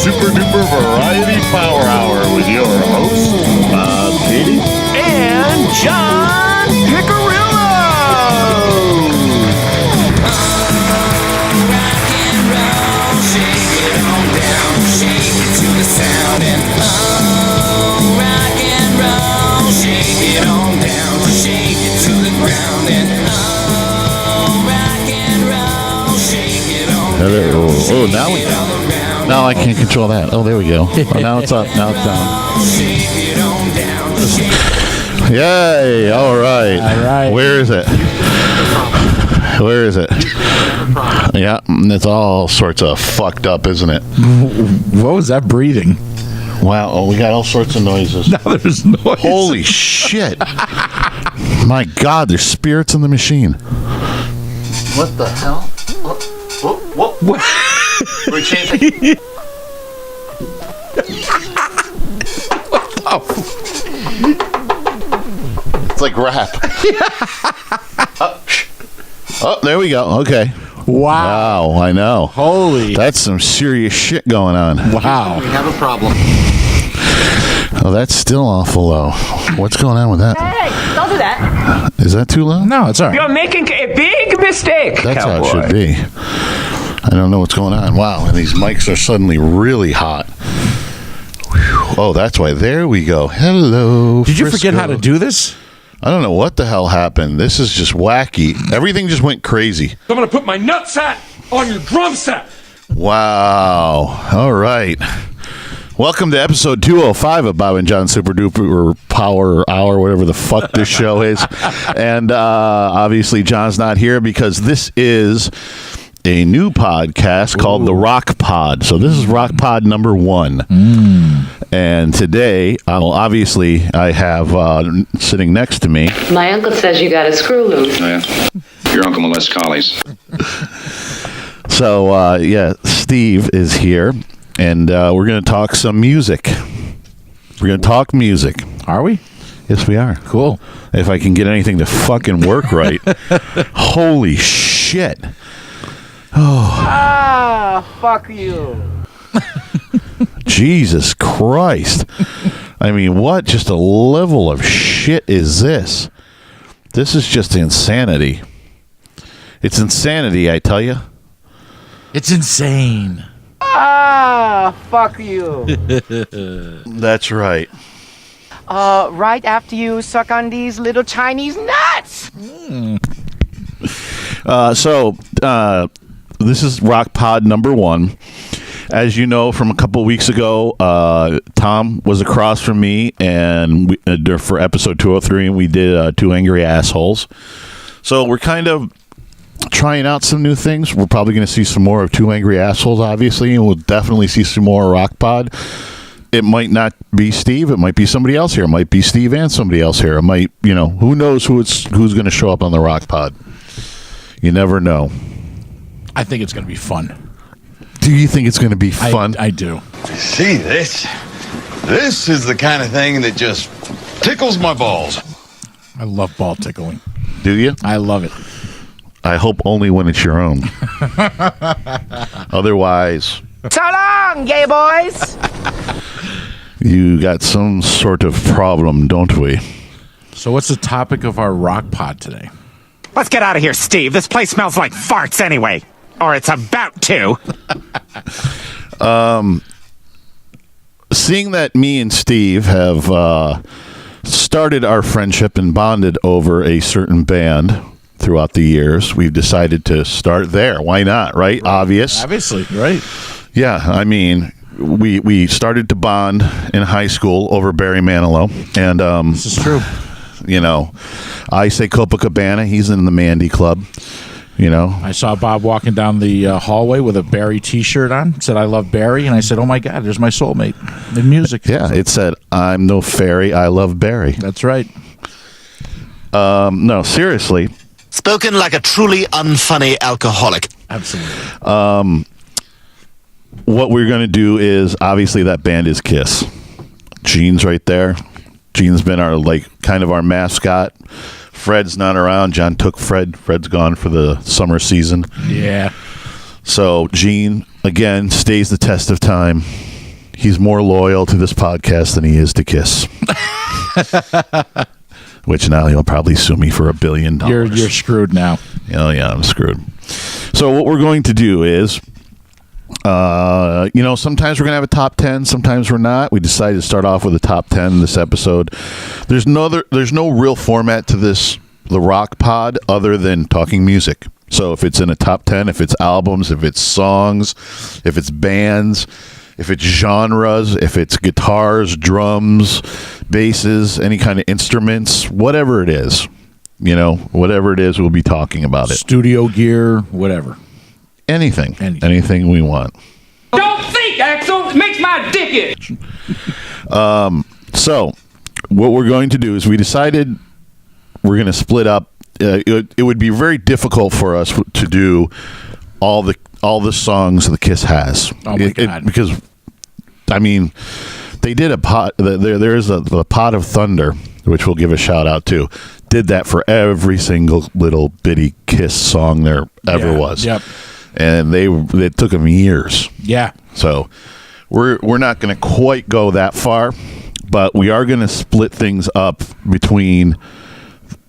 Super Duper Variety Power Hour with your host, Bob Katie, and John Picarillo. Rock and roll, shake it on down, shake it to the sound, and rock and roll, shake it on down, shake it to the ground, and rock and roll, shake it on down. Oh, now I can't control that. Oh, there we go. Oh, now it's up. Now it's down. Yay! All right. All right. Where is it? Where is it? Yeah, it's all sorts of fucked up, isn't it? What was that breathing? Wow. Oh, we got all sorts of noises. Now there's noise. Holy shit! My God, there's spirits in the machine. What the hell? What? We're changing. It's like rap. Oh, there we go. Okay. Wow. I know. Holy. That's some serious shit going on. Wow. We have a problem. Oh, that's still awful low. What's going on with that? Hey, don't do that. Is that too low? No, it's all right. You're making a big mistake, That's cowboy. how it should be. I don't know what's going on. Wow, and these mics are suddenly really hot. Whew. Oh, that's why. There we go. Hello, Did you Frisco. forget how to do this? I don't know what the hell happened. This is just wacky. Everything just went crazy. I'm gonna put my nutsack on your drum set. Wow. All right. Welcome to episode 205 of Bob and John Super Duper Power Hour, whatever the fuck this show is. And obviously John's not here because this is a new podcast called the RockPod. So this is RockPod number 1. And today, obviously, I have sitting next to me. My uncle says you got a screw loose. Oh, yeah. Your uncle molests collies. So, Steve is here, and we're going to talk some music. We're going to talk music. Are we? Yes, we are. Cool. If I can get anything to fucking work right. Holy shit. Fuck you. Jesus Christ. I mean, what just a level of shit is this? This is just insanity. It's insanity, I tell you. It's insane. Fuck you. That's right. Right after you suck on these little Chinese nuts. This is RockPod number 1. As you know, from a couple weeks ago, Tom was across from me, and for episode 203, and we did Two Angry Assholes. So we're kind of trying out some new things. We're probably going to see some more of Two Angry Assholes, obviously, and we'll definitely see some more RockPod. It might not be Steve. It might be somebody else here. It might be Steve and somebody else here. It might, who knows who's going to show up on the RockPod. You never know. I think it's going to be fun. Do you think it's going to be fun? I do. See, this is the kind of thing that just tickles my balls. I love ball tickling. Do you? I love it. I hope only when it's your own. Otherwise, So long, gay boys. you got some sort of problem, don't we? So what's the topic of our rock pod today? Let's get out of here, Steve. This place smells like farts anyway. Or it's about to. Seeing that me and Steve have started our friendship and bonded over a certain band throughout the years, we've decided to start there. Why not, right? Obvious. Obviously, right. Yeah, I mean, we started to bond in high school over Barry Manilow. And, This is true. I say Copacabana. He's in the Mandy Club. I saw Bob walking down the hallway with a Barry T-shirt on. Said, "I love Barry," and I said, "Oh my God, there's my soulmate in music." Yeah, it said, "I'm no fairy. I love Barry." That's right. No, seriously. Spoken like a truly unfunny alcoholic. Absolutely. What we're going to do is, obviously, that band is Kiss. Gene's right there. Gene's been our kind of our mascot. Fred's not around. John took Fred. Fred's gone for the summer season. Yeah. So Gene, again, stays the test of time. he's more loyal to this podcast than he is to Kiss. Which now he'll probably sue me for $1 billion. You're screwed now. Oh yeah, I'm screwed. So what we're going to do is, sometimes we're going to have a top 10, sometimes we're not. We decided to start off with a top 10 this episode. There's no real format to this, the Rock Pod, other than talking music. So if it's in a top 10, if it's albums, if it's songs, if it's bands, if it's genres, if it's guitars, drums, basses, any kind of instruments, whatever it is, we'll be talking about it. Studio gear, whatever. Anything we want. Don't think, Axel. It makes my dick itch. So what we're going to do is we decided we're going to split up. It would be very difficult for us to do all the songs the Kiss has. Oh my God. Because they did a pot. There's the Pot of Thunder, which we'll give a shout out to. Did that for every single little bitty Kiss song there ever was. Yep. And it took them years. Yeah. So we're not going to quite go that far, but we are going to split things up between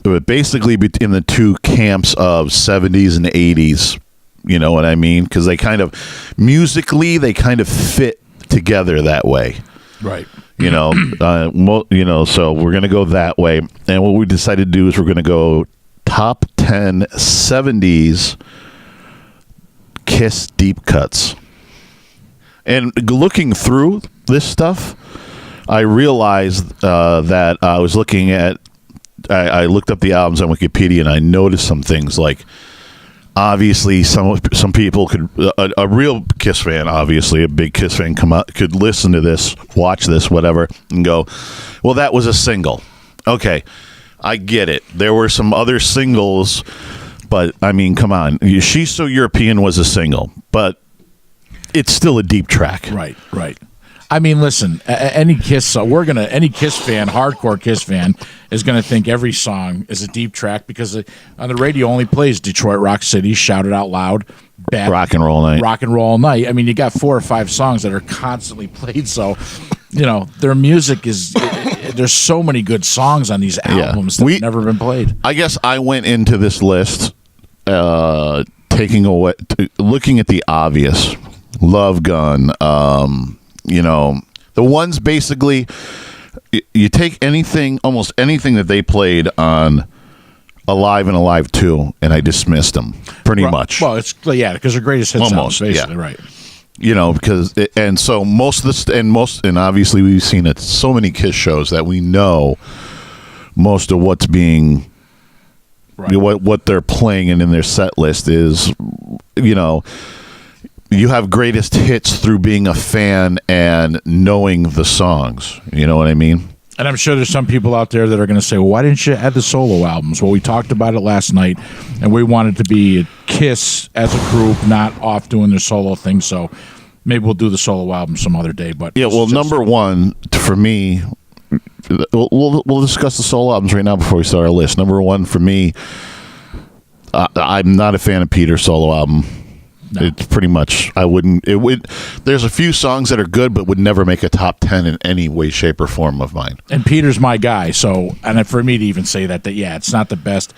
the two camps of 70s and 80s. You know what I mean? Because they kind of musically fit together that way. Right. So we're going to go that way. And what we decided to do is we're going to go top 10 70s Kiss deep cuts. And looking through this stuff, I realized that I was looking at, I looked up the albums on Wikipedia, and I noticed some things like, obviously, some people could, a real Kiss fan, obviously, a big Kiss fan, could listen to this, watch this, whatever, and go, well, that was a single. Okay, I get it. There were some other singles, but, come on. She's So European was a single, but it's still a deep track. Right. Listen, any Kiss song, any Kiss fan, hardcore Kiss fan, is gonna think every song is a deep track because on the radio only plays Detroit Rock City, Shout It Out Loud, Rock and Roll Night. You got 4 or 5 songs that are constantly played. So, their music is. There's so many good songs on these albums that have never been played. I guess I went into this list looking at the obvious, Love Gun. The ones basically, you take almost anything that they played on Alive and Alive 2, and I dismissed them pretty much. Well, because they're greatest hits almost, albums, basically, right. So most of this, and obviously we've seen it so many Kiss shows that we know most of what's being, what they're playing in their set list is, you have greatest hits through being a fan and knowing the songs. You know what I mean? And I'm sure there's some people out there that are going to say, well, why didn't you add the solo albums? Well, we talked about it last night, and we wanted to be a Kiss as a group, not off doing their solo thing. So maybe we'll do the solo album some other day. But number one for me, we'll discuss the solo albums right now before we start our list. Number one for me, I'm not a fan of Peter's solo album. No. It's pretty much, there's a few songs that are good, but would never make a top 10 in any way, shape, or form of mine. And Peter's my guy, and for me to even say that, it's not the best.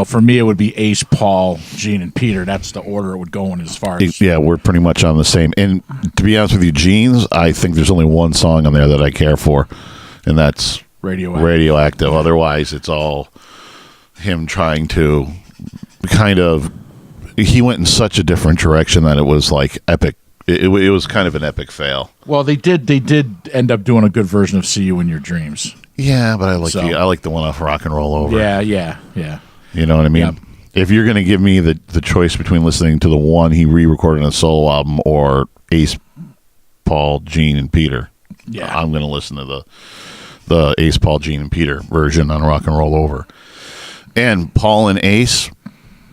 For me, it would be Ace, Paul, Gene, and Peter. That's the order it would go in as far as. Yeah, we're pretty much on the same. And to be honest with you, Gene's, I think there's only one song on there that I care for, and that's Radioactive. Otherwise, it's all him trying to kind of. He went in such a different direction that it was like epic. It was kind of an epic fail. Well, they did end up doing a good version of "See You in Your Dreams." Yeah, but I like the one off Rock and Roll Over. Yeah. You know what I mean? Yep. If you're going to give me the choice between listening to the one he re-recorded on a solo album or Ace, Paul, Gene, and Peter, I'm going to listen to the Ace, Paul, Gene, and Peter version on Rock and Roll Over. And Paul and Ace.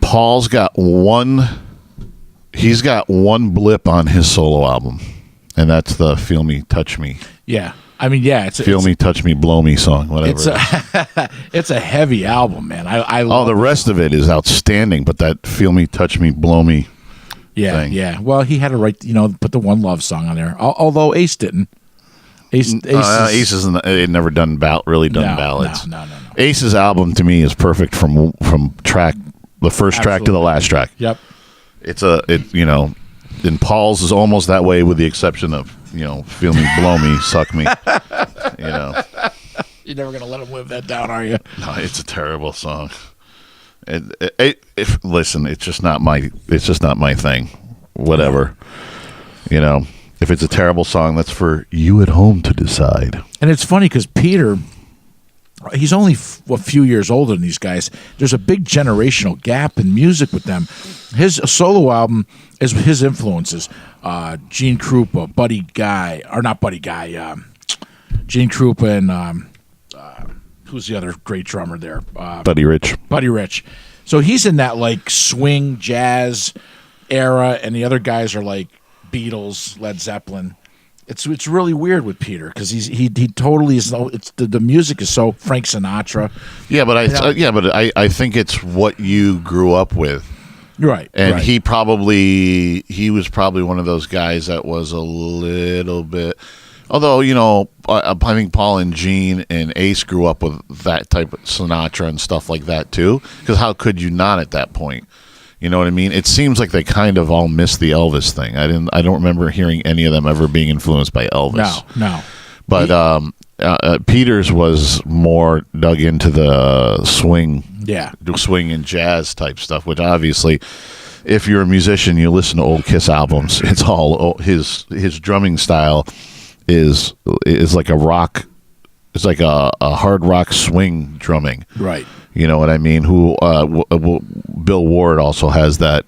Paul's got one blip on his solo album, and that's the Feel Me, Touch Me. Yeah. It's Feel Me, Touch Me, Blow Me song, whatever. It's a heavy album, man. I love the rest of it is outstanding, but that Feel Me, Touch Me, Blow Me thing. Yeah. Well, he had to write, put the One Love song on there, although Ace didn't. Ace isn't. They've never done really done ballads. No. Ace's album to me is perfect from the first track to the last track. Yep. And Paul's is almost that way with the exception of feel me, blow me, suck me. You're never gonna let him live that down, are you? No, it's a terrible song. Listen, it's just not my thing. Whatever. If it's a terrible song, that's for you at home to decide. And it's funny because Peter, he's only a few years older than these guys. There's a big generational gap in music with them. His solo album is his influences. Gene Krupa, Gene Krupa and who's the other great drummer there? Buddy Rich. So he's in that like swing jazz era, and the other guys are like Beatles, Led Zeppelin. It's really weird with Peter because he totally is. It's the music is so Frank Sinatra. Yeah, but I think it's what you grew up with. Right. And right. he was probably one of those guys that was a little bit. Although I think Paul and Gene and Ace grew up with that type of Sinatra and stuff like that too. Because how could you not at that point? You know what I mean? It seems like they kind of all missed the Elvis thing. I don't remember hearing any of them ever being influenced by Elvis. No. But Peters was more dug into the swing, swing and jazz type stuff. Which obviously, if you're a musician, you listen to old Kiss albums. It's all his drumming style is like a rock. It's like a hard rock swing drumming. Right. You know what I mean? Bill Ward also has that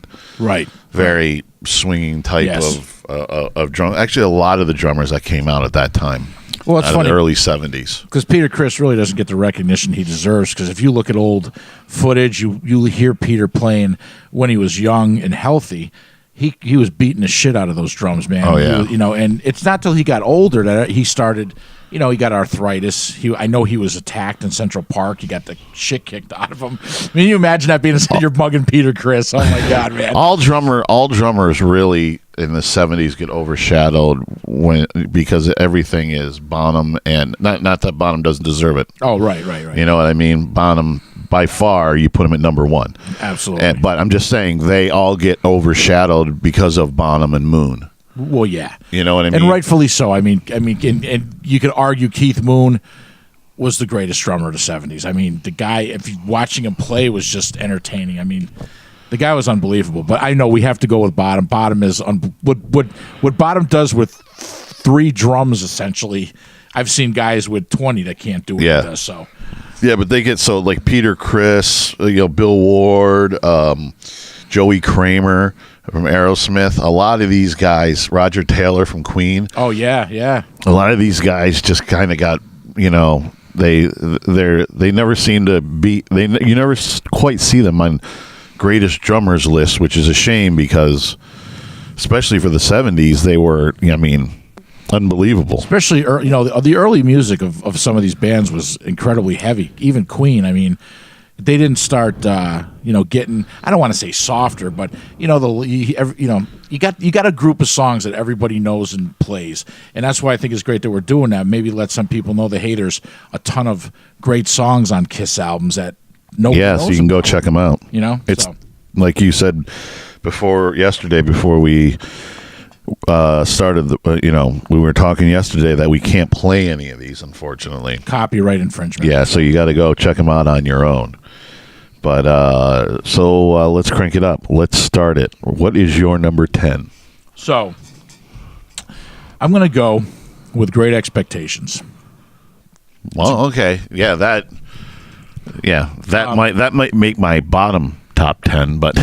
very swinging type of drum. Actually, a lot of the drummers that came out at that time. Well, it's funny. The early 70s. Because Peter Criss really doesn't get the recognition he deserves. Because if you look at old footage, you hear Peter playing when he was young and healthy. He was beating the shit out of those drums, man. Oh, yeah. And it's not till he got older that he started... he got arthritis. I know he was attacked in Central Park. He got the shit kicked out of him. I mean, you imagine that being you're mugging Peter Criss. Oh my God, man! All drummers really in the 70s get overshadowed because everything is Bonham, and not that Bonham doesn't deserve it. Oh, right. You know what I mean? Bonham, by far, you put him at number one. Absolutely. But I'm just saying they all get overshadowed because of Bonham and Moon. Well, yeah. You know what I mean? And rightfully so. I mean, and you could argue Keith Moon was the greatest drummer of the 70s. I mean, the guy, if you watching him play was just entertaining. I mean, the guy was unbelievable. But I know we have to go with Bottom. Bottom is what Bottom does with 3 drums essentially. I've seen guys with 20 that can't do what he does. So. Yeah, but they get like Peter Criss, Bill Ward, Joey Kramer from Aerosmith. A lot of these guys, Roger Taylor from Queen. Oh yeah. A lot of these guys just kind of got, they never seem to be. You never quite see them on greatest drummers list, which is a shame because, especially for the 70s, they were. Unbelievable. Especially, the early music of some of these bands was incredibly heavy. Even Queen. I mean. They didn't start, getting. I don't want to say softer, but you got a group of songs that everybody knows and plays, and that's why I think it's great that we're doing that. Maybe let some people know the haters a ton of great songs on Kiss albums that nobody knows. So you can go check them out. It's like you said before we started. We were talking yesterday that we can't play any of these, unfortunately. Copyright infringement. Yeah, so you got to go check them out on your own. But let's crank it up. Let's start it. What is your number 10? So I'm going to go with Great Expectations. Well, okay, that might make my bottom top 10, but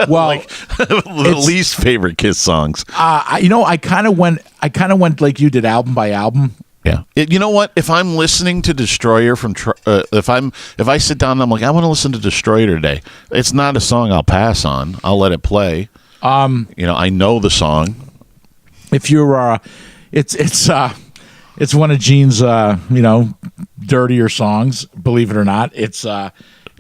well, the least favorite Kiss songs. I kind of went like you did, album by album. Yeah. You know what? If I'm listening to Destroyer if I sit down and I'm like, I want to listen to Destroyer today, it's not a song I'll pass on. I'll let it play. I know the song. If you're, it's one of Gene's, dirtier songs. Believe it or not, it's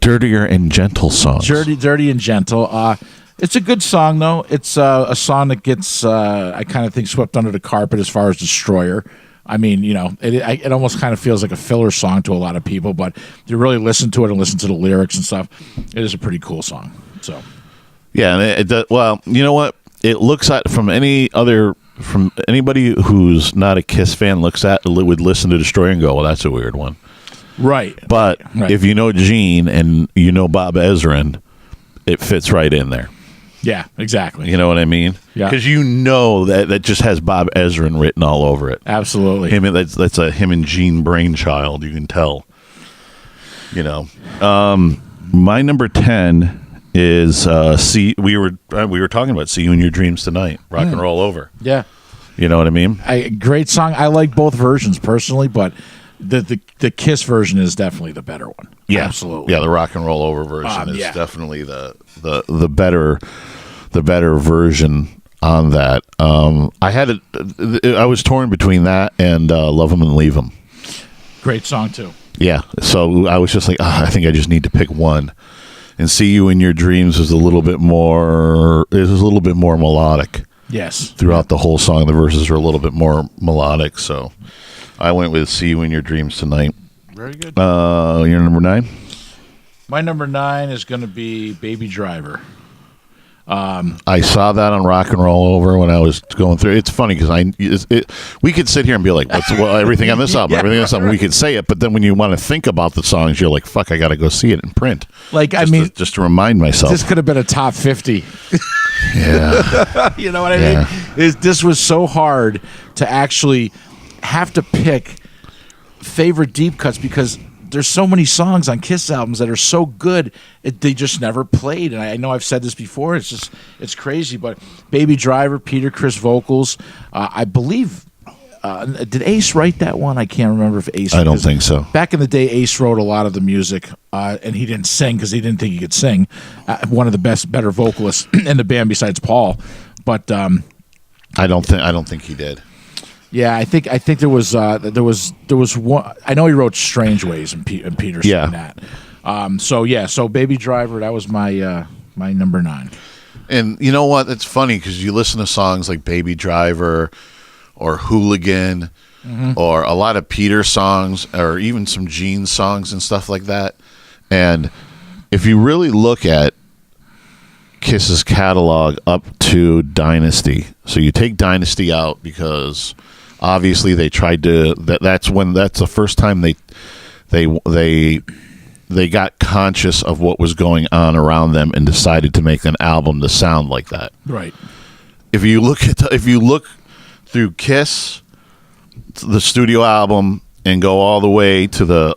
dirtier and gentle songs. Dirty and gentle. It's a good song though. It's a song that gets, I kind of think, swept under the carpet as far as Destroyer. I mean, it almost kind of feels like a filler song to a lot of people, but if you really listen to it and listen to the lyrics and stuff, it is a pretty cool song. So, yeah, and it does, well, you know what? It looks at from anybody who's not a Kiss fan would listen to Destroyer and go, well, that's a weird one. Right. But right. if you know Gene and you know Bob Ezrin, it fits right in there. Yeah, exactly. You know what I mean? Yeah. Because that just has Bob Ezrin written all over it. Absolutely. That's a him and Gene brainchild. You can tell. My number 10 is we were talking about "See You in Your Dreams Tonight." Rock and Roll Over. Yeah. You know what I mean? Great song. I like both versions personally, but the Kiss version is definitely the better one. Yeah, absolutely. Yeah, the Rock and Roll Over version is yeah. definitely the better version on that. I was torn between that and Love 'Em and Leave 'Em. Great song too. Yeah, so I was just like, I think I just need to pick one. And "See You in Your Dreams" was a little bit more melodic. Yes. Throughout the whole song, the verses are a little bit more melodic, so I went with "See You in Your Dreams Tonight." Very good. Your number 9? My number 9 is going to be "Baby Driver." I saw that on Rock and Roll Over when I was going through. It's funny because we could sit here and be like, everything on this album, everything on this album. We could say it, but then when you want to think about the songs, you're like, fuck, I got to go see it in print. Just to remind myself. This could have been a top 50. Yeah. You know what I mean? This was so hard to actually have to pick favorite deep cuts because there's so many songs on Kiss albums that are so good they just never played. And I know I've said this before. It's crazy. But "Baby Driver," Peter Criss vocals. I believe did Ace write that one? I can't remember if Ace. I don't think so. Back in the day, Ace wrote a lot of the music, and he didn't sing because he didn't think he could sing. One of the better vocalists in the band besides Paul. But I don't think he did. Yeah, I think there was one. I know he wrote "Strange Ways" and Peter sang that. So "Baby Driver," that was my my number 9. And you know what? It's funny because you listen to songs like "Baby Driver" or "Hooligan" or a lot of Peter songs or even some Gene songs and stuff like that. And if you really look at Kiss's catalog up to Dynasty, so you take Dynasty out because obviously they tried to. That's the first time they got conscious of what was going on around them and decided to make an album to sound like that. Right. If you look through Kiss, the studio album, and go all the way to the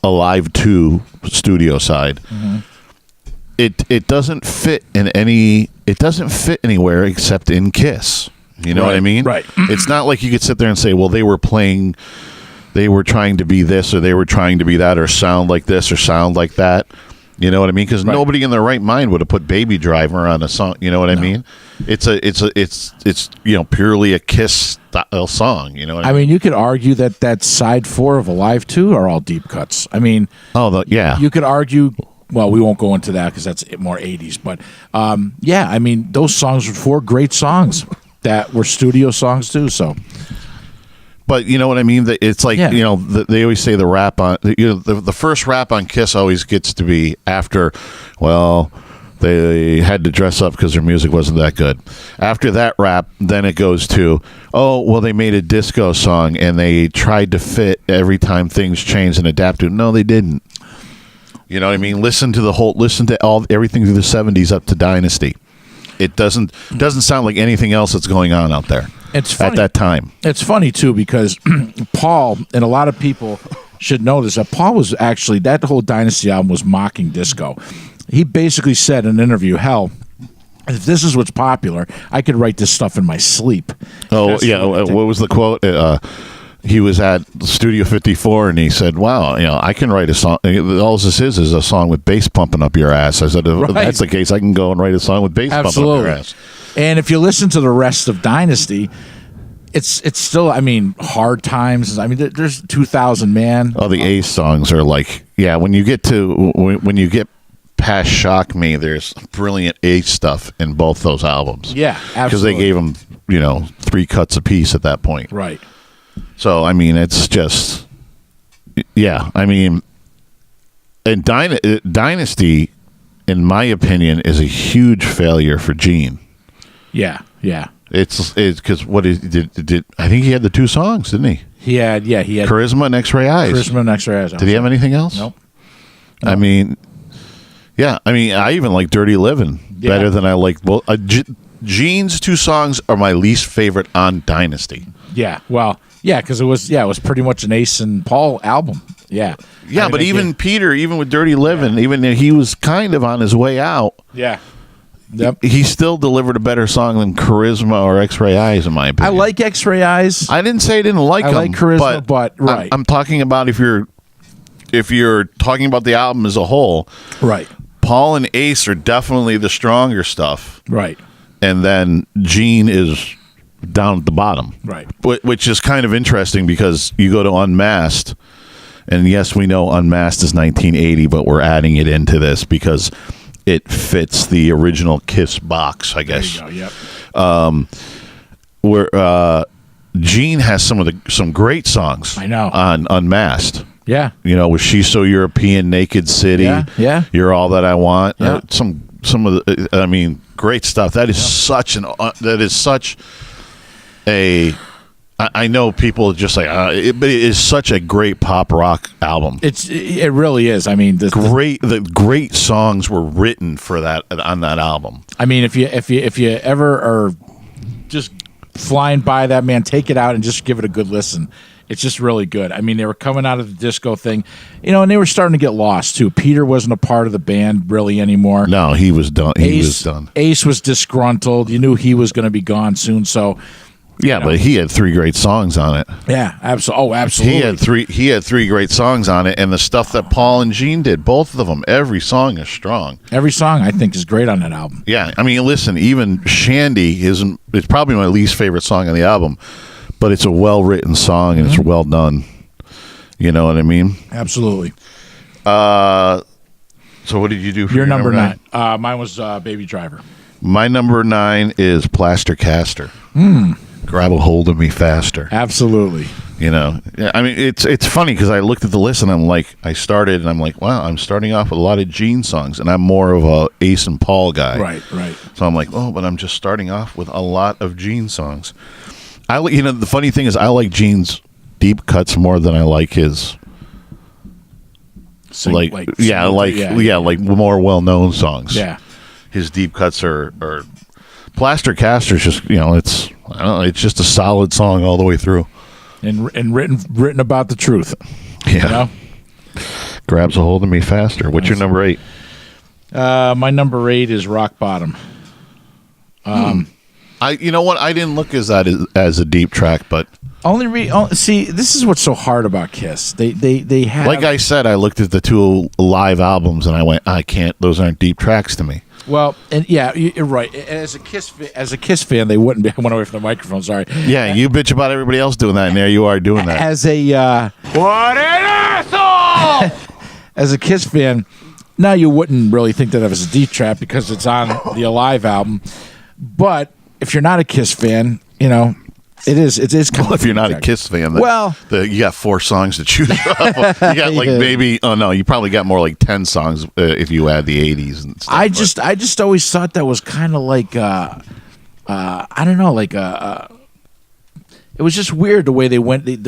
Alive 2 studio side, it doesn't fit anywhere except in Kiss. You know what I mean? Right. It's not like you could sit there and say, well, they were trying to be this or they were trying to be that or sound like this or sound like that. You know what I mean? Because nobody in their right mind would have put "Baby Driver" on a song. You know what I mean? It's purely a Kiss style song. You know what I mean? You could argue that side 4 of Alive 2 are all deep cuts. You could argue. Well, we won't go into that because that's more 80s. But those songs were 4 great songs that were studio songs too. So. But you know what I mean? It's like, they always say the rap on, the first rap on Kiss always gets to be after, well, they had to dress up because their music wasn't that good. After that rap, then it goes to, oh, well, they made a disco song and they tried to fit every time things changed and adapt to it. No, they didn't. You know what I mean? Listen to everything through the 70s up to Dynasty. It doesn't sound like anything else that's going on out there. It's funny. At that time. It's funny too because Paul and a lot of people should know this. That Paul was actually, that whole Dynasty album was mocking disco. He basically said in an interview, "Hell, if this is what's popular, I could write this stuff in my sleep." Oh yeah, what was the quote? He was at Studio 54 and he said, "Wow, I can write a song. All this is a song with bass pumping up your ass." I said, "If that's the case, I can go and write a song with bass pumping up your ass." And if you listen to the rest of Dynasty, it's still, Hard Times. There's 2000 Man. Oh, the Ace songs are like, when you get past Shock Me, there's brilliant Ace stuff in both those albums. Yeah, absolutely. Because they gave them, 3 cuts apiece at that point. Right. So I mean, it's just, yeah. I mean, and Dynasty, in my opinion, is a huge failure for Gene. Yeah. It's because what he did. I think he had the 2 songs, didn't he? He had Charisma and X-Ray Eyes. Charisma and X-Ray Eyes. Did he have anything else? Nope. I mean, yeah. I mean, I even like Dirty Living better than I like. Well, Gene's 2 songs are my least favorite on Dynasty. Yeah. Well, yeah, because it was pretty much an Ace and Paul album. Yeah. Yeah, but even Peter, even with Dirty Living, even though he was kind of on his way out. Yeah. Yep. He still delivered a better song than Charisma or X-Ray Eyes, in my opinion. I like X-Ray Eyes. I didn't say I didn't like I them. like Charisma, but right. I'm talking about if you're talking about the album as a whole. Right. Paul and Ace are definitely the stronger stuff. Right. And then Gene is down at the bottom. Right. Which is kind of interesting because you go to Unmasked, and yes, we know Unmasked is 1980, but we're adding it into this because it fits the original Kiss box, I guess. There you go, yep. Where Gene has some great songs. I know. On Unmasked. Yeah. You know, with She's So European, Naked City. Yeah. You're All That I Want. Yeah. Some of the, I mean, great stuff. That is such a. I know people just like, but it is such a great pop rock album. It really is. I mean, the great songs were written for that on that album. I mean, if you ever are just flying by that, man, take it out and just give it a good listen. It's just really good. I mean, they were coming out of the disco thing, and they were starting to get lost too. Peter wasn't a part of the band really anymore. No, he was done. He was done. Ace was disgruntled. You knew he was going to be gone soon. So, yeah, but he had 3 great songs on it. Yeah, absolutely. Oh, absolutely. He had 3 great songs on it, and the stuff that Paul and Gene did, both of them, every song is strong. Every song I think is great on that album. Yeah, I mean, listen, even Shandy it's probably my least favorite song on the album, but it's a well-written song and it's well done. You know what I mean? Absolutely. So what did you do for your number 9? Mine was Baby Driver. My number 9 is Plaster Caster. Grab a hold of me faster. Absolutely. You know, I mean, it's funny because I looked at the list and I'm like, wow, I'm starting off with a lot of Gene songs, and I'm more of a Ace and Paul guy. Right. So I'm like, but I'm just starting off with a lot of Gene songs. The funny thing is, I like Gene's deep cuts more than I like his. Like more well-known songs. Yeah. His deep cuts are Plaster Caster's just, it's just a solid song all the way through. And written about the truth. Yeah. Grabs a hold of me faster. What's your number 8? My number 8 is Rock Bottom. You know what? I didn't look as that as a deep track, but see, this is what's so hard about Kiss. They have, like I said, I looked at the 2 live albums and I went, I can't. Those aren't deep tracks to me. Well, and yeah, you're right. As a Kiss fan, they wouldn't be. I went away from the microphone. Sorry. Yeah, you bitch about everybody else doing that, and there you are doing that. As a What an asshole! As a Kiss fan, now you wouldn't really think that it was a deep track because it's on the Alive album. But if you're not a Kiss fan, it is. Well, if you're not a Kiss fan, you got 4 songs to choose from. You got maybe. Oh no, you probably got more like 10 songs if you add the 80s and stuff. I just always thought that was kind of like I don't know, like it was just weird the way they went because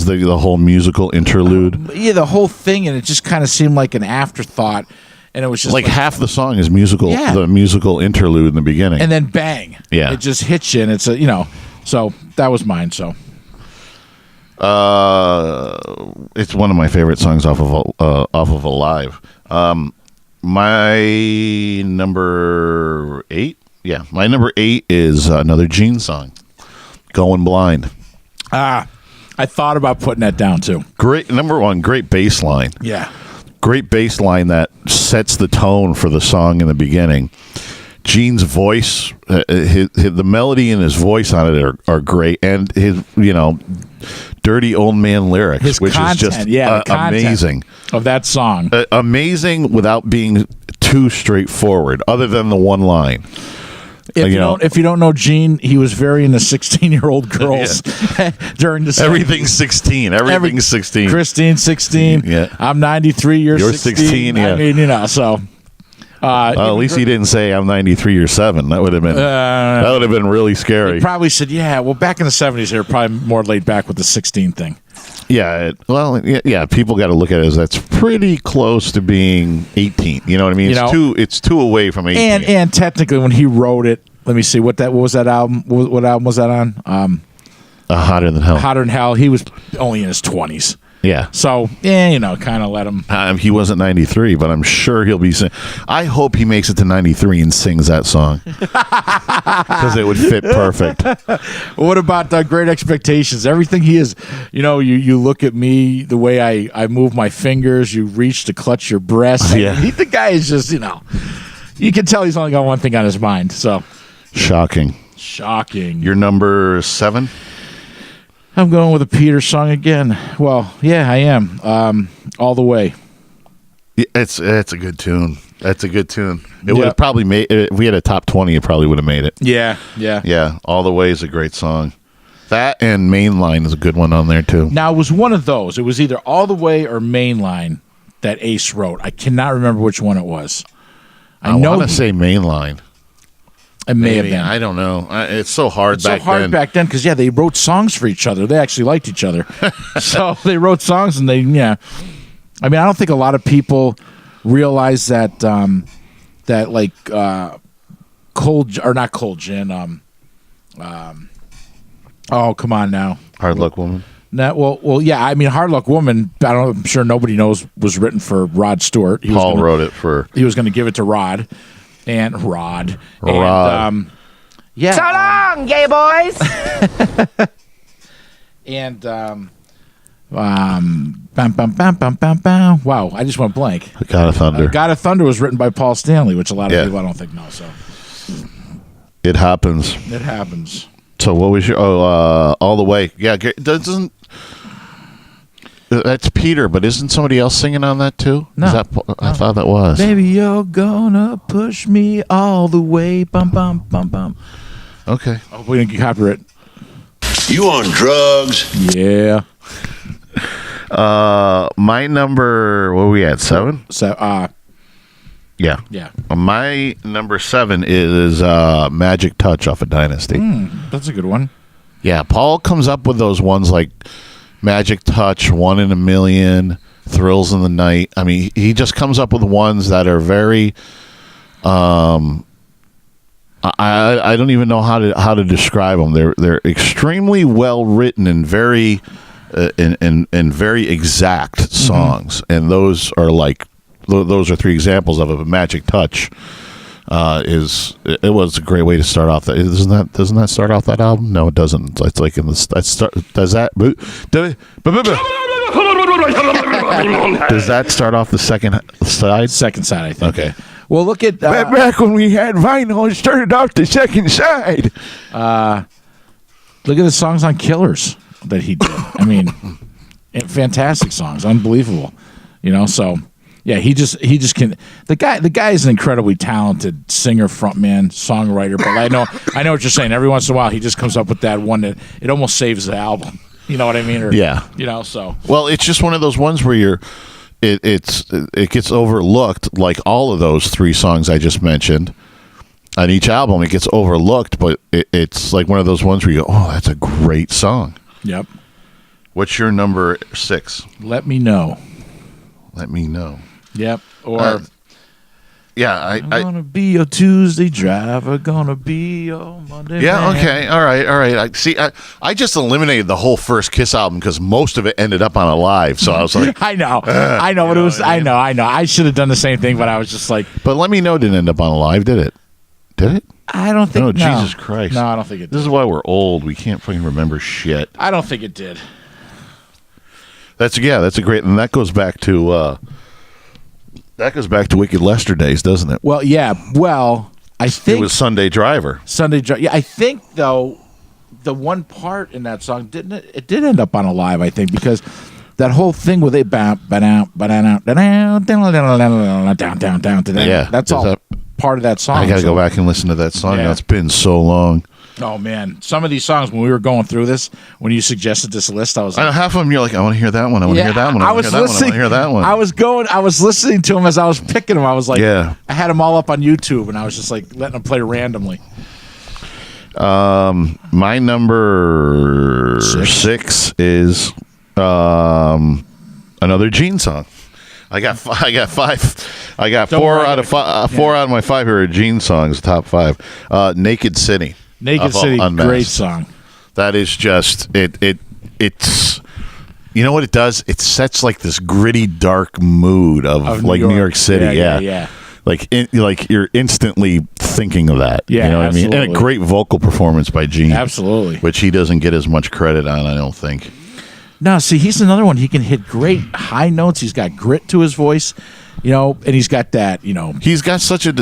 the whole musical interlude. The whole thing, and it just kind of seemed like an afterthought. And it was just like half the song is musical, the musical interlude in the beginning. And then bang. Yeah. It just hits you, and it's so that was mine, so. It's one of my favorite songs off of Alive. My number 8? Yeah, my number 8 is another Gene song, Going Blind. I thought about putting that down, too. Number 1, great bass line. Yeah. Great bass line that sets the tone for the song in the beginning. Gene's voice, the melody and his voice on it are great, and his dirty old man lyrics, his which content, is just amazing of that song. Amazing without being too straightforward, other than the one line. If you don't know Gene, he was very into 16-year-old girls during the 70s. Everything's 16. Everything's 16. Christine 16. Yeah. I'm 93. You're 16. Yeah. I mean, so. At least he didn't say I'm 93 or 7. That would have been really scary. He probably said, yeah. Well, back in the 70s, they were probably more laid back with the 16 thing. Yeah. People got to look at it as that's pretty close to being 18. You know what I mean? It's two away from 18. And technically, when he wrote it, let me see what was that album? What album was that on? Hotter Than Hell. Hotter Than Hell. He was only in his 20s. Yeah. So, kind of let him. He wasn't 93, but I'm sure he'll be singing. I hope he makes it to 93 and sings that song because it would fit perfect. What about Great Expectations? Everything he is, you look at me, the way I move my fingers, you reach to clutch your breast. Yeah. The guy is just, you can tell he's only got one thing on his mind. So Shocking. Your number 7? I'm going with a Peter song again. Well, yeah, I am. All the Way. It's a good tune. That's a good tune. It would have probably made. If we had a top 20, it probably would have made it. Yeah. All the Way is a great song. That and Mainline is a good one on there too. Now it was one of those. It was either All the Way or Mainline that Ace wrote. I cannot remember which one it was. I want to say Mainline. It may have been. I don't know. It's so hard it's back then. so hard back then because, they wrote songs for each other. They actually liked each other. So they wrote songs and I mean, I don't think a lot of people realize that, not Cold Gin. Oh, come on now. Hard Luck Woman. Yeah. I mean, Hard Luck Woman, I'm sure nobody knows, was written for Rod Stewart. Paul wrote it for... He was going to give it to Rod. And Rod. And, So long, gay boys. And bam, bam, bam, bam, bam, bam. Wow, I just went blank. God of Thunder. God of Thunder was written by Paul Stanley, which a lot of people I don't think know. So it happens. It happens. So what was your All the Way? Yeah, doesn't that's Peter, but isn't somebody else singing on that too? No, I thought that was. Baby, you're gonna push me all the way. Bum bum bum bum. Okay. I hope we didn't get copyright. You on drugs? Yeah. My number, what were we at? 7? Yeah. My number 7 is Magic Touch off of Dynasty. That's a good one. Yeah, Paul comes up with those ones like Magic Touch, One in a Million, Thrills in the Night. I mean, he just comes up with ones that are very I don't even know how to describe them. They're extremely well written and very and very exact songs. And those are 3 examples of it. But Magic Touch it was a great way to start off that. Doesn't that start off that album? No, it doesn't. It's like in the does that does that start off the second side? Second side, I think. Okay. Well, look at back when we had vinyl, it started off the second side. Look at the songs on Killers that he did. I mean, fantastic songs, unbelievable. So. Yeah, he just can. The guy is an incredibly talented singer, frontman, songwriter. But I know what you're saying. Every once in a while, he just comes up with that one that it almost saves the album. You know what I mean? So. Well, it's just one of those ones where it gets overlooked, like all of those 3 songs I just mentioned. On each album, it gets overlooked, but it's like one of those ones where you go, "Oh, that's a great song." Yep. What's your number 6? Let Me Know. Let Me Know. Yep. Or I'm gonna be your Tuesday driver, gonna be your Monday. Yeah. man. Okay. All right. I just eliminated the whole first Kiss album because most of it ended up on Alive. So I was like, I know, but it was. I know. I should have done the same thing, but I was just like. But Let Me Know didn't end up on Alive, did it? Did it? I don't think. No, No. Jesus Christ. No, I don't think it did. This is why we're old. We can't fucking remember shit. I don't think it did. That's a great, and that goes back to Wicked Lester days, doesn't it? Well, yeah. Well, I think it was Sunday Driver. Yeah, I think though the one part in that song it did end up on Alive. I think because that whole thing with it down. Yeah, That's all. part of that song. I got to go back and listen to that song. Yeah. It's been so long. Oh man, some of these songs when we were going through this, when you suggested this list, I was I know like, half of them. You're like, I want to hear that one. I want to hear that one. I want to hear that one. I want to hear that one. I was listening to them as I was picking them. I was like, Yeah. I had them all up on YouTube, and I was just like letting them play randomly. My number 6 is another Gene song. I got 5. I got Don't 4 worry, out of 5. 4 out of my 5 here are Gene songs. Top 5. Naked City. Naked City, Unmasked. great song. That is just it's. You know what it does? It sets like this gritty, dark mood of like New York City. Yeah. Like you're instantly thinking of that. Yeah, you know what I mean? And a absolutely. great vocal performance by Gene. Absolutely. Which he doesn't get as much credit on, I don't think. No, see, he's another one. He can hit great high notes. He's got grit to his voice, and he's got that, He's got such a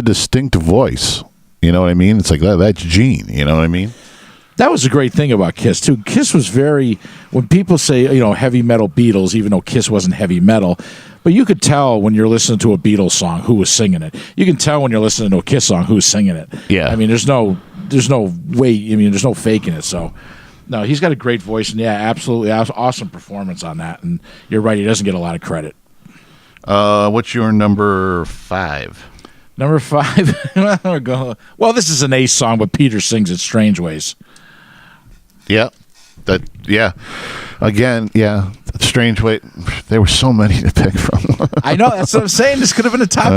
distinct voice. You know what I mean? It's like that's Gene. You know what I mean? That was a great thing about Kiss, too. Kiss was when people say, heavy metal Beatles, even though Kiss wasn't heavy metal, but you could tell when you're listening to a Beatles song who was singing it. You can tell when you're listening to a Kiss song who's singing it. Yeah. I mean, there's no way, there's no faking it. So, no, he's got a great voice, and absolutely awesome performance on that. And you're right, he doesn't get a lot of credit. What's your number 5? Number 5, well, this is an Ace song, but Peter sings it Strange Ways. Yeah. Again, yeah. Strange way. There were so many to pick from. I know, that's what I'm saying. This could have been a top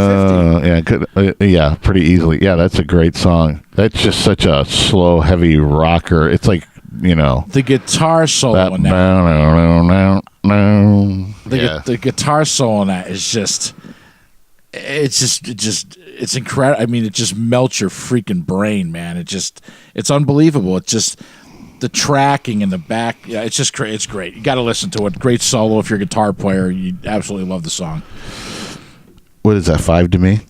50. Yeah, pretty easily. Yeah, that's a great song. That's just such a slow, heavy rocker. It's like, the guitar solo in that. The guitar solo in that is just, it's incredible. I mean, it just melts your freaking brain, man. It's unbelievable. It's just the tracking in the back. Yeah, it's just great. It's great. You got to listen to it. Great solo. If you're a guitar player, you absolutely love the song. What is that, 5 to me?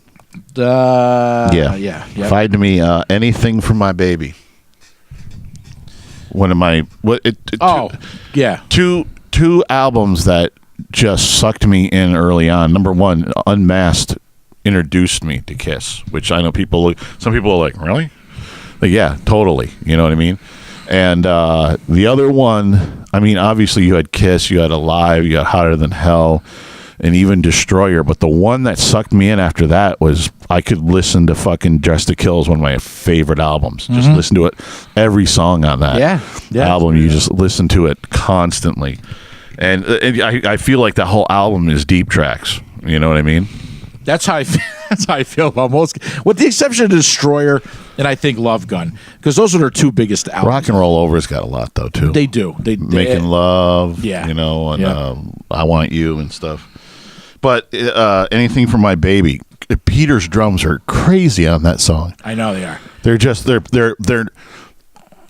Yeah. 5 to me. Anything for my baby. One of my two albums that just sucked me in early on. Number 1, Unmasked introduced me to Kiss, which I know some people are like, really? Like, yeah, totally. You know what I mean? And the other one, I mean, obviously you had Kiss, you had Alive, you had Hotter Than Hell, and even Destroyer. But the one that sucked me in after that was I could listen to fucking Dress to Kill is one of my favorite albums. Just listen to it, every song on that album. You just listen to it constantly. And I feel like that whole album is deep tracks. You know what I mean? That's how I feel. That's how I feel about most, with the exception of Destroyer and I think Love Gun, because those are their 2 biggest albums. Rock and Roll Over's got a lot though too. They do. They Making Love, yeah, and I Want You and stuff. But Anything for My Baby, Peter's drums are crazy on that song. I know they are. They're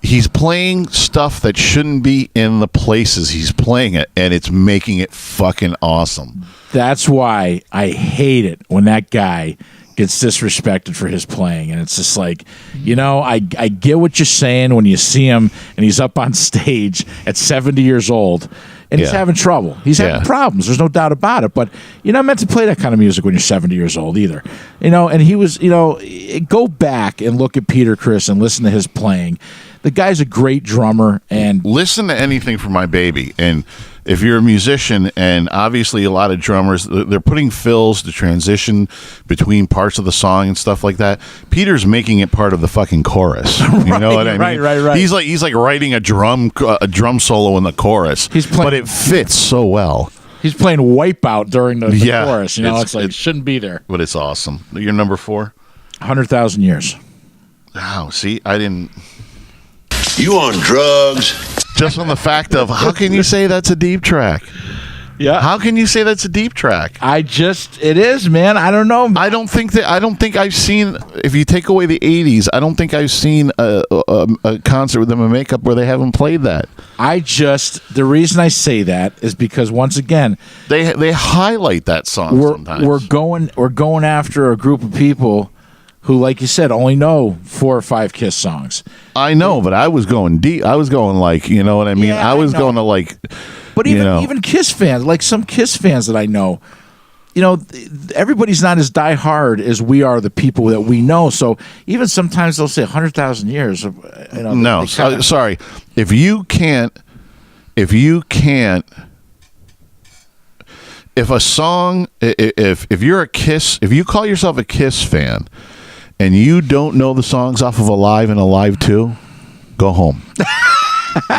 he's playing stuff that shouldn't be in the places he's playing it, and it's making it fucking awesome. That's why I hate it when that guy gets disrespected for his playing. And it's just like, I get what you're saying when you see him and he's up on stage at 70 years old and he's having trouble. He's having problems. There's no doubt about it. But you're not meant to play that kind of music when you're 70 years old either. And he was, go back and look at Peter Criss and listen to his playing. The guy's a great drummer. And listen to Anything for My Baby. And if you're a musician, and obviously a lot of drummers, they're putting fills to transition between parts of the song and stuff like that. Peter's making it part of the fucking chorus. You know what I mean? Right. He's like writing a drum solo in the chorus. But it fits so well. He's playing Wipeout during the chorus. It's like it shouldn't be there. But it's awesome. You're number 4? 100,000 Years. Wow. See, I didn't. You on drugs? Just on the fact of how can you say that's a deep track? Yeah. How can you say that's a deep track? It is, man. I don't know. I don't think I've seen, if you take away the 80s, I don't think I've seen a concert with them in makeup where they haven't played that. The reason I say that is because once again, they highlight that song sometimes. We're going after a group of people who, like you said, only know 4 or 5 Kiss songs. I know, but I was going deep. I was going like, you know what I mean? Yeah, I was going to like. But even Kiss fans, like some Kiss fans that I know, everybody's not as diehard as we are, the people that we know. So even sometimes they'll say 100,000 years. No, sorry. If you can't, if a song, if you're a Kiss, if you call yourself a Kiss fan and you don't know the songs off of Alive and Alive 2, go home.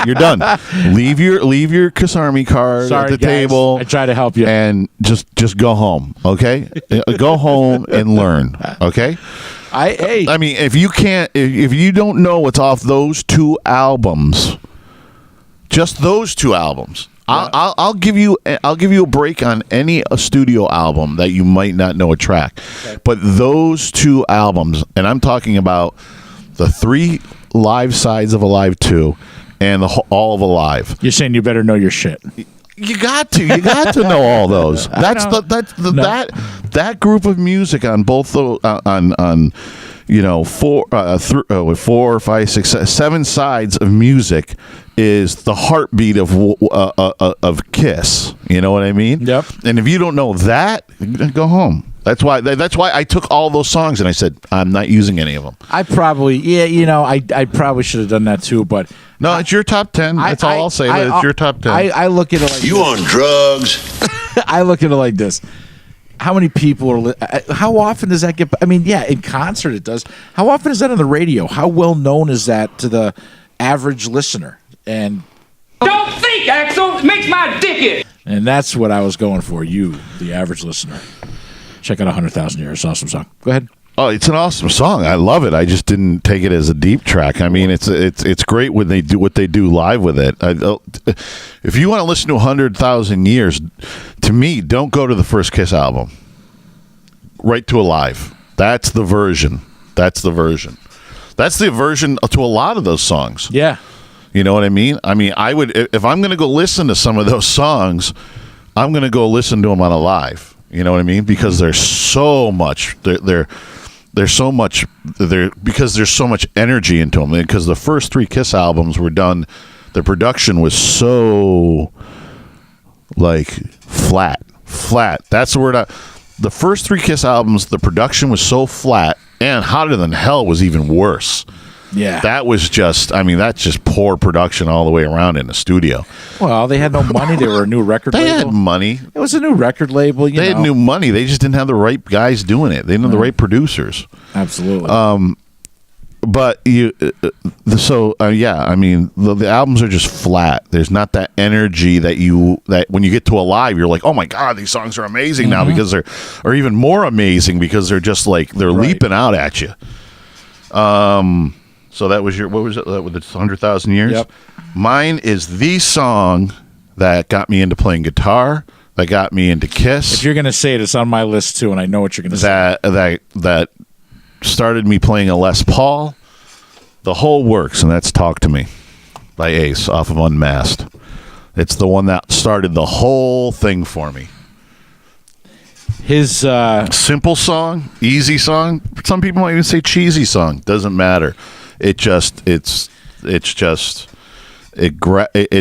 You're done. Leave your Kiss Army card at the table. I try to help you, and just go home. Okay, go home and learn. Okay. I mean, if you can't, if you don't know what's off those 2 albums, just those 2 albums, I'll give you a break on any studio album that you might not know a track, but those 2 albums, and I'm talking about the 3 live sides of Alive 2. And all of Alive. You're saying you better know your shit. You got to know all those. That group of music on both the on 4, 5, 6, 7 sides of music is the heartbeat of Kiss. You know what I mean? Yep. And if you don't know that, go home. That's why I took all those songs and I said I'm not using any of them. I probably I probably should have done that too, but no, it's your top 10. That's all I'll say. It's your top 10. I look at it like You this. on drugs? I look at it like this. How many people are? How often does that get? I mean, yeah, in concert it does. How often is that on the radio? How well known is that to the average listener? And Don't think, Axel. It makes my dick itch. And that's what I was going for. You, the average listener. Check out 100,000 Years. Awesome song. Go ahead. Oh, it's an awesome song. I love it. I just didn't take it as a deep track. I mean, it's great when they do what they do live with it. If you want to listen to 100,000 Years, to me, don't go to the first Kiss album. Right to Alive. That's the version. That's the version to a lot of those songs. Yeah. You know what I mean? I mean, I would, if I'm going to go listen to some of those songs, I'm going to go listen to them on Alive. You know what I mean? Because there's so much because there's so much energy into them. Because the first 3 Kiss albums were done, the production was so like flat. That's the word. The first 3 Kiss albums, the production was so flat, and Hotter Than Hell was even worse. Yeah. That was just, I mean, that's just poor production all the way around in the studio. Well, they had no money. They were a new record label. They had money. It was a new record label. They had new money. They just didn't have the right guys doing it. They didn't have the right producers. Absolutely. But yeah, I mean, the albums are just flat. There's not that energy that when you get to Alive, you're like, oh my God, these songs are amazing now because or even more amazing because they're just like, they're leaping out at you. So that was what was it? That was 100,000 Years? Yep. Mine is the song that got me into playing guitar, that got me into Kiss. If you're going to say it, it's on my list too, and I know what you're going to say. That started me playing a Les Paul. The whole works, and that's Talk to Me by Ace off of Unmasked. It's the one that started the whole thing for me. His simple song, easy song. Some people might even say cheesy song. Doesn't matter. It's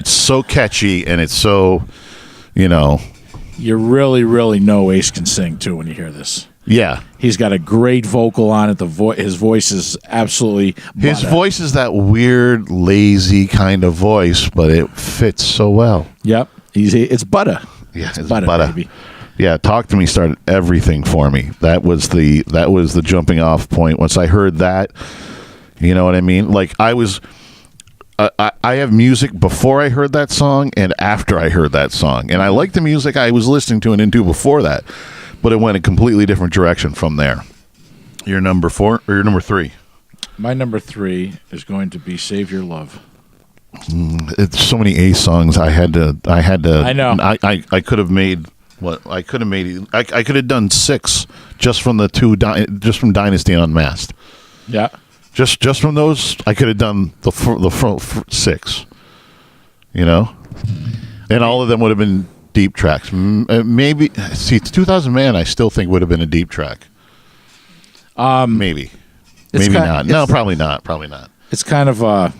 so catchy, and it's so, You really, really know Ace can sing too when you hear this. Yeah, he's got a great vocal on it. His voice is absolutely butter. His voice is that weird, lazy kind of voice, but it fits so well. Yep, it's butter. Yeah, it's butter, baby. Yeah, Talk to Me started everything for me. That was the jumping off point. Once I heard that, you know what I mean? Like I have music before I heard that song and after I heard that song, and I like the music I was listening to and into before that. But it went a completely different direction from there. Your number 4 or your number 3? My number 3 is going to be "Save Your Love." It's so many Ace songs. I had to. I know. I could have made what I could have made. I could have done 6 just from the 2. Just from Dynasty and Unmasked. Yeah. Just from those, I could have done the 6. You know, and all of them would have been deep tracks. Maybe 2000 Man I still think would have been a deep track. Maybe not. No, probably not. It's kind of a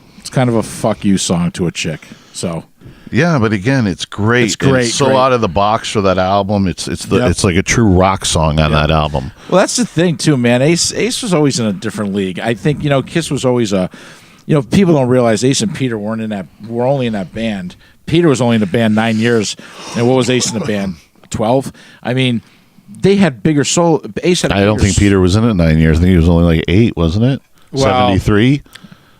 fuck you song to a chick. So Yeah, but again, it's great. It's great, It's so great. out of the box for that album. It's Yep. it's like a true rock song on that album. well, that's the thing too, man. Ace was always in a different league. I think Kiss was always a. People don't realize Ace and Peter were only in that band. Peter was only in the band 9 years, and what was Ace in the band? 12. I mean, they had bigger soul. Ace had. I don't think Peter was in it 9 years. I think he was only like 8, wasn't it? Well, 73.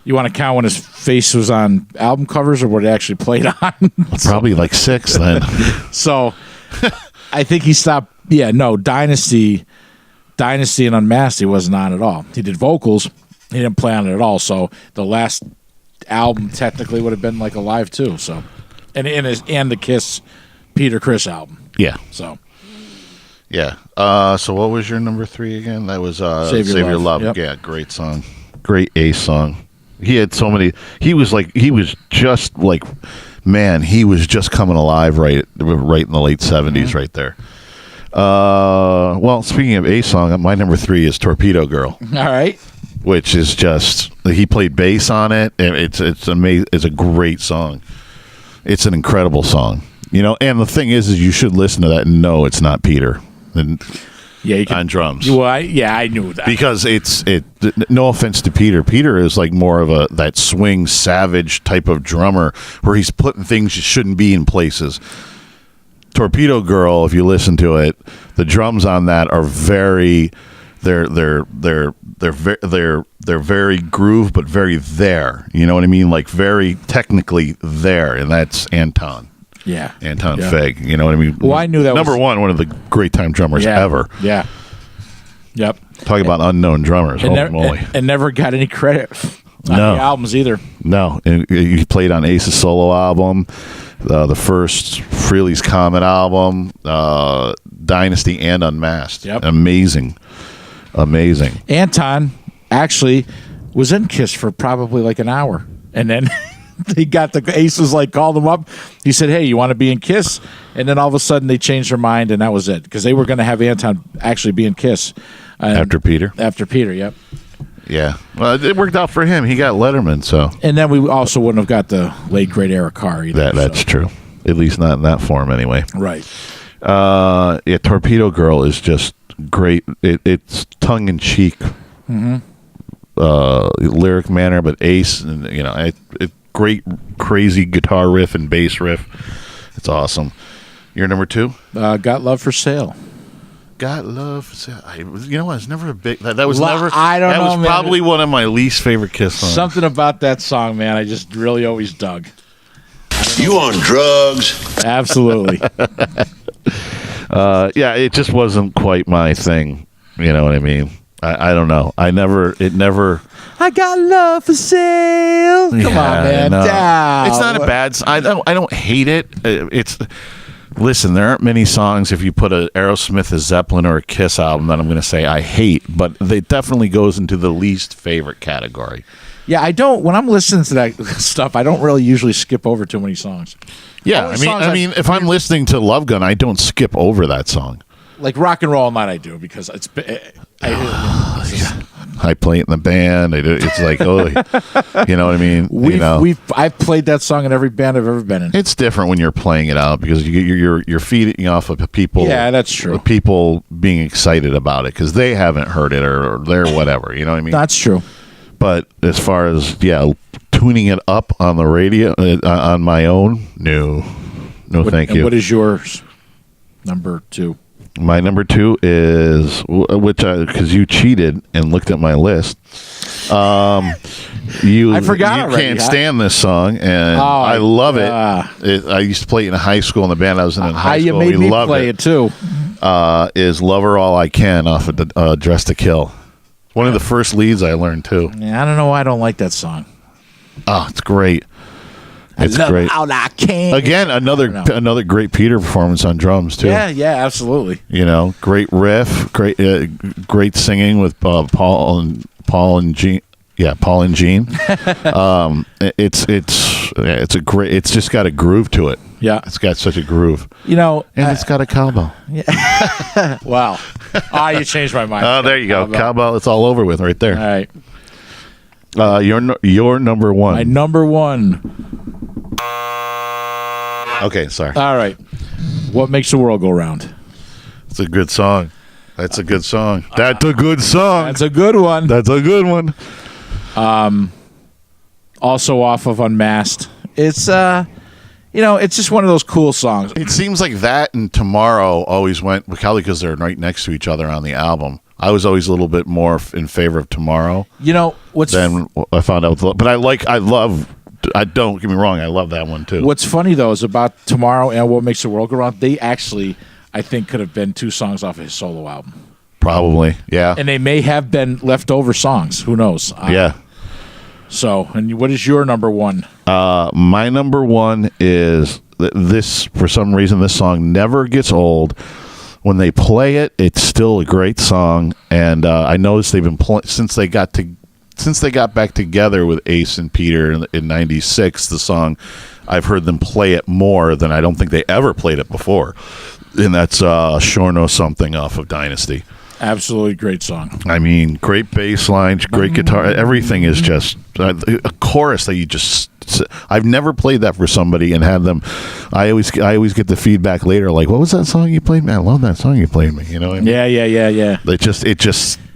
You want to count when his face was on album covers or what it actually played on? Probably like 6 then. So, I think he stopped. Yeah, no, Dynasty and Unmasked he wasn't on at all. He did vocals. He didn't play on it at all. So the last album technically would have been like Alive too. So, and the Kiss Peter Criss album. Yeah. So. Yeah. So what was your number 3 again? That was Save Your Save Your Love. Love. Yep. Yeah, great song. Great Ace song. He had so many. He was just like, man, he was just coming alive right in the late 70s right there. Well, speaking of Ace song, my number 3 is Torpedo Girl. All right. Which is just, he played bass on it. And it's amazing. It's a great song. It's an incredible song. And the thing is you should listen to that and know it's not Peter. And Yeah, on drums. Well, I knew that Because no offense to Peter. Peter is like more of that swing savage type of drummer where he's putting things you shouldn't be in places. Torpedo Girl, if you listen to it, the drums on that are very they're very groove but very there. You know what I mean? Like very technically there, and that's Anton. Yeah. Anton Feg. You know what I mean? Well, I knew that number was- one of the great time drummers ever. Yeah. Yep. Talk about unknown drummers. And, Holy moly. and never got any credit on No. the albums either. No, and he played on Ace's solo album, the first Frehley's Comet album, Dynasty, and Unmasked. Yep. Amazing. Anton actually was in Kiss for probably like an hour, and then they got the Aces called him up. He said, "Hey, you want to be in Kiss?" And then all of a sudden they changed their mind, and that was it because they were going to have Anton actually be in Kiss After Peter. After Peter, yep. Yeah. Well, it worked out for him. He got Letterman, so. And then we also wouldn't have got the late great Eric Carr either. That's true. At least not in that form, anyway. Right. Yeah, Torpedo Girl is just great. It's tongue in cheek, lyric manner, but Ace, and great, crazy guitar riff and bass riff. It's awesome. You're number 2. Got Love for Sale. Got Love for Sale. I was never a big. That was never. I don't that know, was man. probably one of my least favorite Kiss songs. Something about that song, man, I just really always dug. You on drugs? Absolutely. Yeah, it just wasn't quite my thing. You know what I mean? I don't know. I got love for sale. Come on, man. No. Down. It's not a bad. I don't hate it. It's. Listen, there aren't many songs if you put a Aerosmith, a Zeppelin, or a Kiss album that I'm going to say I hate, but it definitely goes into the least favorite category. Yeah, I don't. When I'm listening to that stuff, I don't really usually skip over too many songs. Yeah, Only songs I mean, if I'm listening to Love Gun, I don't skip over that song. Like Rock and Roll All Night, I do because it's. I play it in the band. It's like, oh, you know what I mean? I've played that song in every band I've ever been in. It's different when you're playing it out because you're feeding off of people. Yeah, that's true. People being excited about it because they haven't heard it or they're whatever. You know what I mean? That's true. But as far as tuning it up on the radio on my own, no, thank you. What is yours? Number 2. My number 2 is because you cheated and looked at my list. I forgot. You already. Can't stand this song, and I love it. I used to play it in high school in the band I was in high school. You made we me loved play it too. Is "Love Her All I Can" off of the "Dress to Kill." One of the first leads I learned too. Yeah, I don't know why I don't like that song. Oh, it's great. It's I love great. All I can. Again, another great Peter performance on drums too. Yeah, absolutely. Great riff, great singing with Paul and Gene. Yeah, Paul and Gene. It's a great. It's just got a groove to it. Yeah, it's got such a groove. And it's got a cowbell. Yeah. Wow. You changed my mind. Oh, there you go. Cowbell. It's all over with right there. All right. Your number 1. My number 1. Okay, sorry. All right. What makes the world go round? It's a good song. That's a good song. That's a good song. That's a good one. That's a good one. Also off of Unmasked. It's it's just one of those cool songs. It seems like that and Tomorrow always went, probably because they're right next to each other on the album. I was always a little bit more in favor of Tomorrow. Then I found out, but don't get me wrong, I love that one too. What's funny though is about Tomorrow and What Makes the World Go Round. They actually, I think, could have been 2 songs off his solo album. Probably, yeah. And they may have been leftover songs. Who knows? Yeah. So, and what is your number one? My number one is this. For some reason, this song never gets old. When they play it, it's still a great song. And I noticed they've been playing since they got back together with Ace and Peter in '96. The song, I've heard them play it more than I don't think they ever played it before. And that's Sure Know Something off of Dynasty. Absolutely great song. I mean, great bass lines, great guitar. Everything is just a chorus that you just. I've never played that for somebody and had them. I always get the feedback later, like, "What was that song you played, man? I love that song you played me." You know what I mean? Yeah.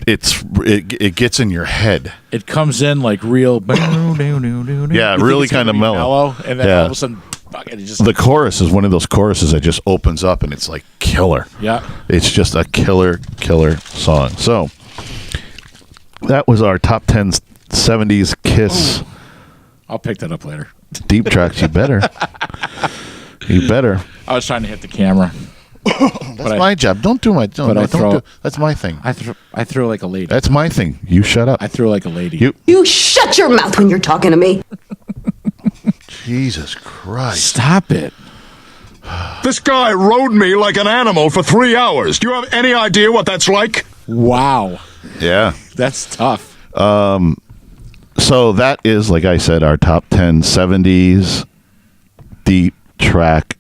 It gets in your head. It comes in like real. Yeah, really kind of mellow. And then all of a sudden, the chorus is one of those choruses that just opens up and it's like killer. Yeah. It's just a killer song. So that was our top 10 70s Kiss. Oh. I'll pick that up later. Deep tracks. You better. You better. I was trying to hit the camera. That's my job. Don't do my. That's my thing. I throw like a lady. That's my thing. You shut up. I throw like a lady. You shut your mouth when you're talking to me. Jesus Christ. Stop it. This guy rode me like an animal for 3 hours. Do you have any idea what that's like? Wow. Yeah. That's tough. So that is, like I said, our top 10 70s deep track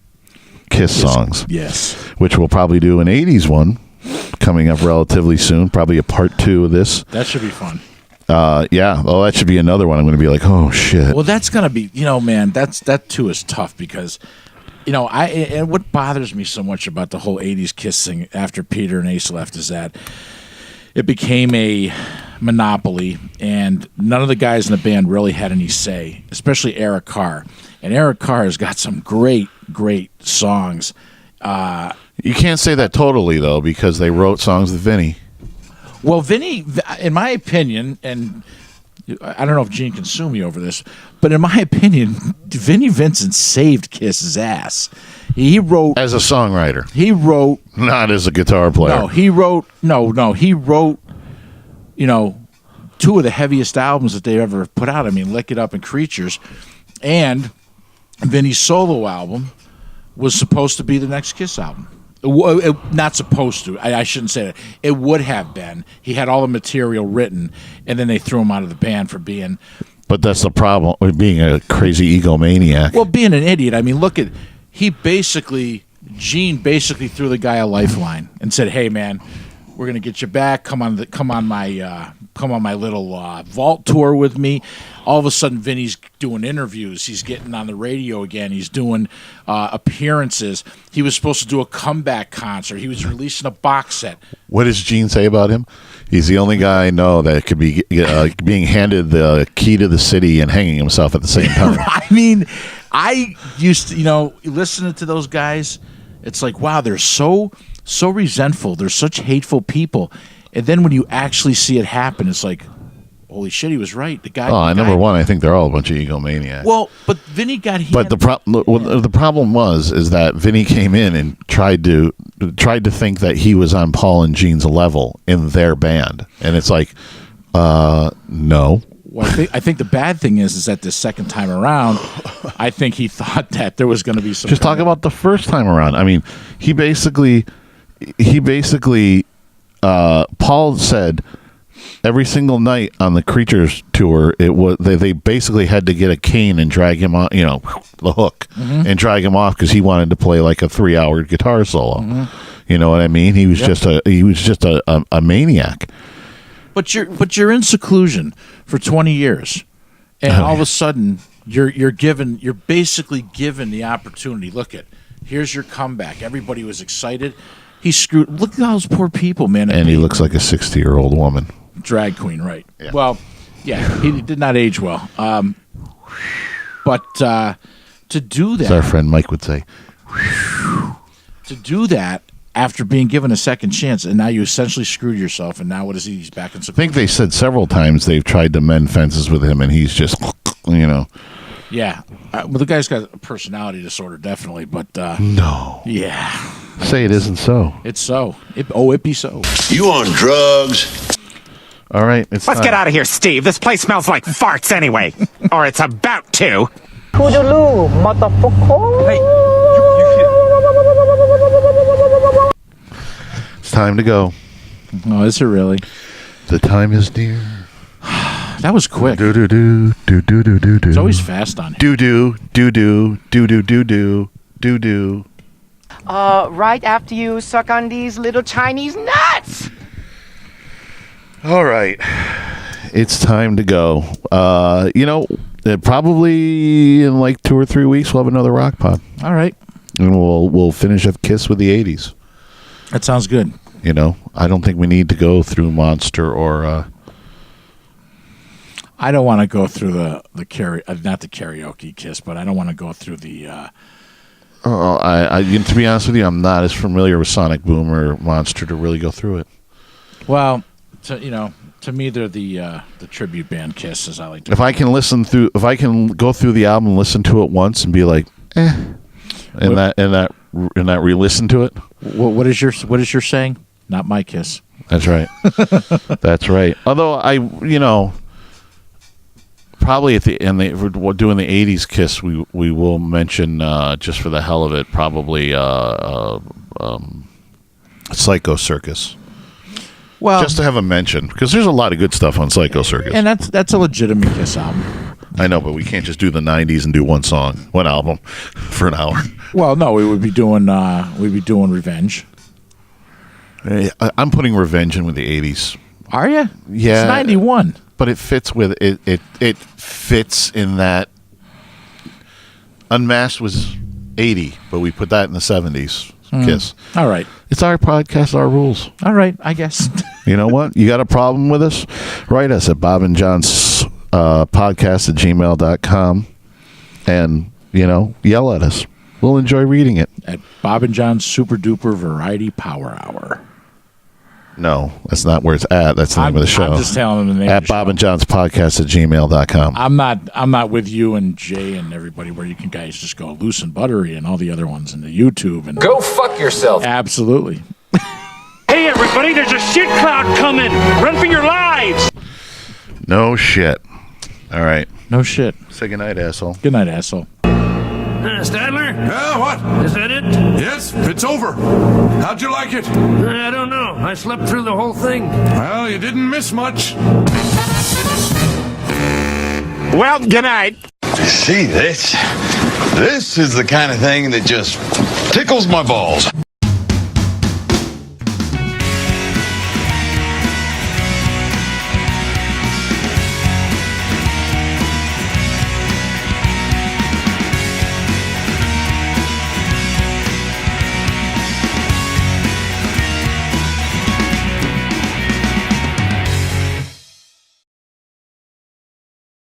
Kiss songs. Yes. Which we'll probably do an 80s one coming up relatively soon. Probably a part 2 of this. That should be fun. Yeah. Well, that should be another one. I'm going to be like, oh, shit. Well, that's going to be, man, that too is tough because, and what bothers me so much about the whole 80s Kiss thing after Peter and Ace left is that it became a monopoly, and none of the guys in the band really had any say, especially Eric Carr. And Eric Carr has got some great songs. You can't say that totally, though, because they wrote songs with Vinny. Well, Vinny, in my opinion, and I don't know if Gene can sue me over this, but in my opinion, Vinnie Vincent saved Kiss's ass. He wrote as a songwriter. He wrote not as a guitar player. No, he wrote He wrote, 2 of the heaviest albums that they ever put out. I mean, Lick It Up and Creatures, and Vinny's solo album was supposed to be the next Kiss album. Not supposed to. I shouldn't say that. It would have been. He had all the material written, and then they threw him out of the band for being. But that's the problem with being a crazy egomaniac. Well, being an idiot. I mean, look at Gene basically threw the guy a lifeline and said, "Hey, man, we're gonna get you back. Come on my little vault tour with me." All of a sudden, Vinny's doing interviews. He's getting on the radio again. He's doing appearances. He was supposed to do a comeback concert. He was releasing a box set. What does Gene say about him? He's the only guy I know that could be being handed the key to the city and hanging himself at the same time. I mean, I used to, listening to those guys, it's like, wow, they're so resentful. They're such hateful people. And then when you actually see it happen, it's like, holy shit, he was right. The guy. Number one, I think they're all a bunch of egomaniacs. Well, but Vinny got. But the problem is that Vinny came in and tried to think that he was on Paul and Gene's level in their band, and it's like, no. Well, I think the bad thing is that the second time around, I think he thought that there was going to be some. Just talk about the first time around. I mean, he basically, Paul said. Every single night on the Creatures tour, it was they basically had to get a cane and drag him on, the hook, and drag him off because he wanted to play like a 3-hour guitar solo. Mm-hmm. You know what I mean? He was just a maniac. But you're in seclusion for 20 years, and all of a sudden, You're basically given the opportunity. Here's your comeback. Everybody was excited. He screwed. Look at those poor people, man. And he looks like a 60-year-old woman. Drag queen, right? Yeah. Well, yeah, he did not age well. But to do that, as our friend Mike would say, to do that after being given a second chance, and now you essentially screwed yourself. And now what is he? He's back in. I think they said several times they've tried to mend fences with him, and he's just, Yeah. Well, the guy's got a personality disorder, definitely. But no. Yeah. Say it isn't so. It's so. It be so. You on drugs? All right. Let's get out of here, Steve. This place smells like farts anyway. Or it's about to. Toodaloo, motherfucker. Hey, It's time to go. Oh, is it really? The time is near. That was quick. Do do do do do do do do. It's always fast on Do here. do do do do do do do do do. Right after you suck on these little Chinese nuts. All right. It's time to go. Probably in like 2 or 3 weeks we'll have another RockPod. All right. And we'll finish up Kiss with the 80s. That sounds good. I don't think we need to go through Monster or I don't want to go through the not the karaoke Kiss, but I don't want to go through the to be honest with you, I'm not as familiar with Sonic Boom or Monster to really go through it. Well, to me they're the tribute band Kiss, as I like to. If I can go through the album and listen to it once and be like, and re-listen to it. What is your saying? Not my Kiss. That's right. That's right. Although probably at the end, if we're doing the 80s Kiss, we will mention, just for the hell of it, probably Psycho Circus. Well, just to have a mention, because there's a lot of good stuff on Psycho Circus. And that's a legitimate Kiss album. I know, but we can't just do the 90s and do one album for an hour. Well, no, we would be doing Revenge. I'm putting Revenge in with the 80s. Are you? Yeah. It's 91. But it fits with it. It fits in that Unmasked was 80, but we put that in the 70s. Kiss. All right. It's our podcast, our rules. All right, I guess. You know what? You got a problem with us? Write us at bobandjohn's podcast at gmail.com and, yell at us. We'll enjoy reading it. At Bob and John's Super Duper Variety Power Hour. No, that's not where it's at. That's the name of the show. I'm just telling them the name at of the show. Bob and John's podcast at gmail.com. I'm not with you and Jay and everybody where you can guys just go Loose and Buttery and all the other ones in the YouTube. And Go fuck yourself. Absolutely. Hey, everybody, there's a shit cloud coming. Run for your lives. No shit. All right. No shit. Say goodnight, asshole. Good night, asshole. Stadler? Yeah, what? Is that it? Yes, it's over. How'd you like it? I don't know. I slept through the whole thing. Well, you didn't miss much. Well, good night. See, this is the kind of thing that just tickles my balls.